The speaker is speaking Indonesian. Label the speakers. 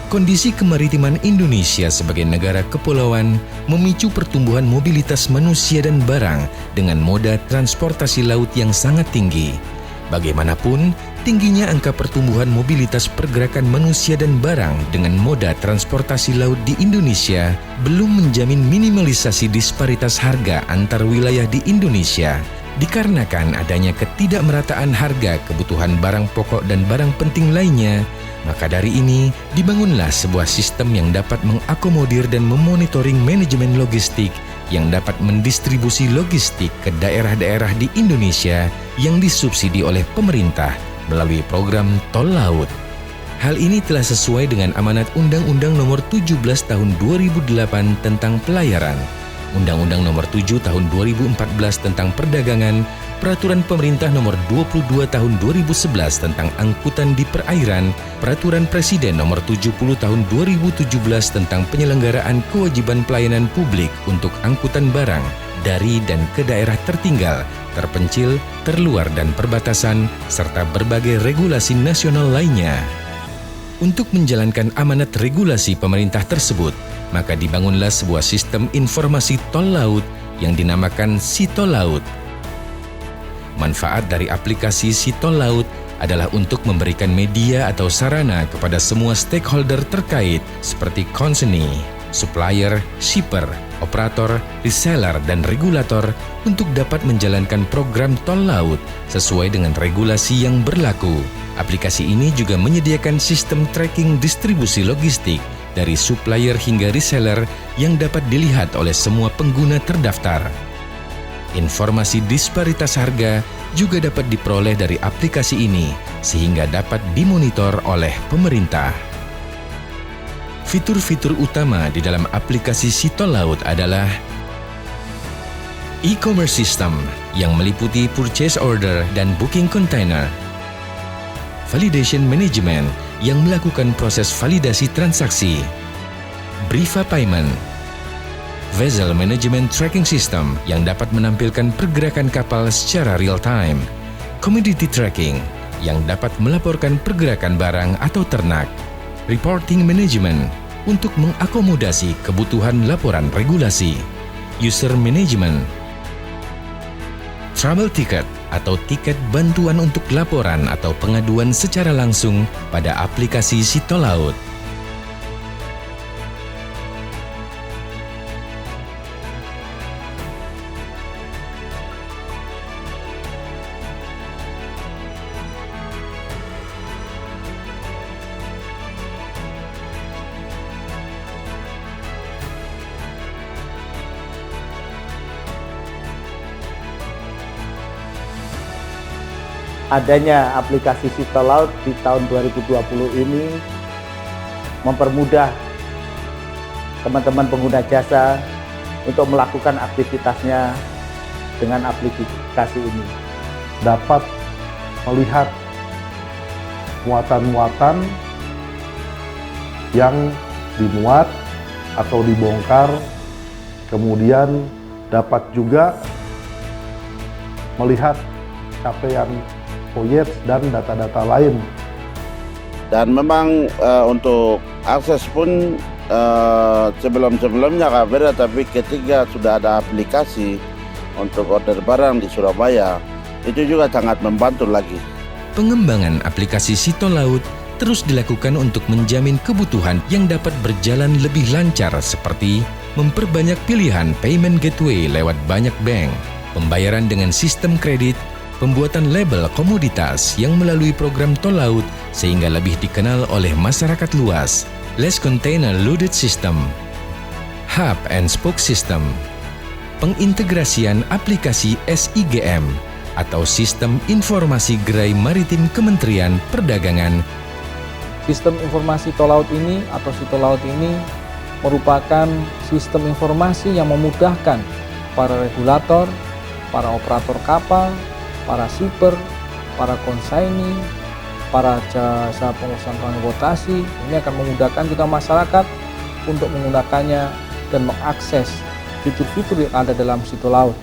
Speaker 1: Kondisi kemaritiman Indonesia sebagai negara kepulauan memicu pertumbuhan mobilitas manusia dan barang dengan moda transportasi laut yang sangat tinggi. Bagaimanapun, tingginya angka pertumbuhan mobilitas pergerakan manusia dan barang dengan moda transportasi laut di Indonesia belum menjamin minimalisasi disparitas harga antar wilayah di Indonesia. Dikarenakan adanya ketidakmerataan harga kebutuhan barang pokok dan barang penting lainnya, maka dari ini dibangunlah sebuah sistem yang dapat mengakomodir dan memonitoring manajemen logistik yang dapat mendistribusi logistik ke daerah-daerah di Indonesia yang disubsidi oleh pemerintah melalui program Tol Laut. Hal ini telah sesuai dengan amanat Undang-Undang Nomor 17 Tahun 2008 tentang Pelayaran, Undang-Undang Nomor 7 Tahun 2014 tentang Perdagangan, Peraturan Pemerintah Nomor 22 Tahun 2011 tentang Angkutan di Perairan, Peraturan Presiden Nomor 70 Tahun 2017 tentang Penyelenggaraan Kewajiban Pelayanan Publik untuk Angkutan Barang dari dan ke daerah tertinggal, terpencil, terluar dan perbatasan, serta berbagai regulasi nasional lainnya. Untuk menjalankan amanat regulasi pemerintah tersebut, maka dibangunlah sebuah sistem informasi tol laut yang dinamakan Sitol Laut. Manfaat dari aplikasi Sitol Laut adalah untuk memberikan media atau sarana kepada semua stakeholder terkait seperti consignee, supplier, shipper, operator, reseller, dan regulator untuk dapat menjalankan program tol laut sesuai dengan regulasi yang berlaku. Aplikasi ini juga menyediakan sistem tracking distribusi logistik dari supplier hingga reseller yang dapat dilihat oleh semua pengguna terdaftar. Informasi disparitas harga juga dapat diperoleh dari aplikasi ini sehingga dapat dimonitor oleh pemerintah. Fitur-fitur utama di dalam aplikasi Sitol Laut adalah e-commerce system yang meliputi purchase order dan booking container, validation management yang melakukan proses validasi transaksi, Briva Payment, Vessel Management Tracking System yang dapat menampilkan pergerakan kapal secara real-time, Commodity Tracking yang dapat melaporkan pergerakan barang atau ternak, Reporting Management untuk mengakomodasi kebutuhan laporan regulasi, User Management, Travel Ticket atau tiket bantuan untuk laporan atau pengaduan secara langsung pada aplikasi Sitol Laut.
Speaker 2: Adanya aplikasi Sitol Laut di tahun 2020 ini mempermudah teman-teman pengguna jasa untuk melakukan aktivitasnya dengan aplikasi ini.
Speaker 3: Dapat melihat muatan-muatan yang dimuat atau dibongkar, kemudian dapat juga melihat capaian voyage dan data-data lain.
Speaker 4: Dan memang untuk akses pun sebelum-sebelumnya nggak beda, tapi ketika sudah ada aplikasi untuk order barang di Surabaya, itu juga sangat membantu lagi.
Speaker 1: Pengembangan aplikasi Sitol Laut terus dilakukan untuk menjamin kebutuhan yang dapat berjalan lebih lancar seperti memperbanyak pilihan payment gateway lewat banyak bank, pembayaran dengan sistem kredit, pembuatan label komoditas yang melalui program Tol Laut sehingga lebih dikenal oleh masyarakat luas, less container loaded system, hub and spoke system, pengintegrasian aplikasi SIGM atau Sistem Informasi Gerai Maritim Kementerian Perdagangan.
Speaker 5: Sistem informasi Tol Laut ini atau Sitol Laut ini merupakan sistem informasi yang memudahkan para regulator, para operator kapal, para shipper, para konsaini, para jasa pengurusan transportasi. Ini akan memudahkan juga masyarakat untuk menggunakannya dan mengakses fitur-fitur yang ada dalam Sitol Laut.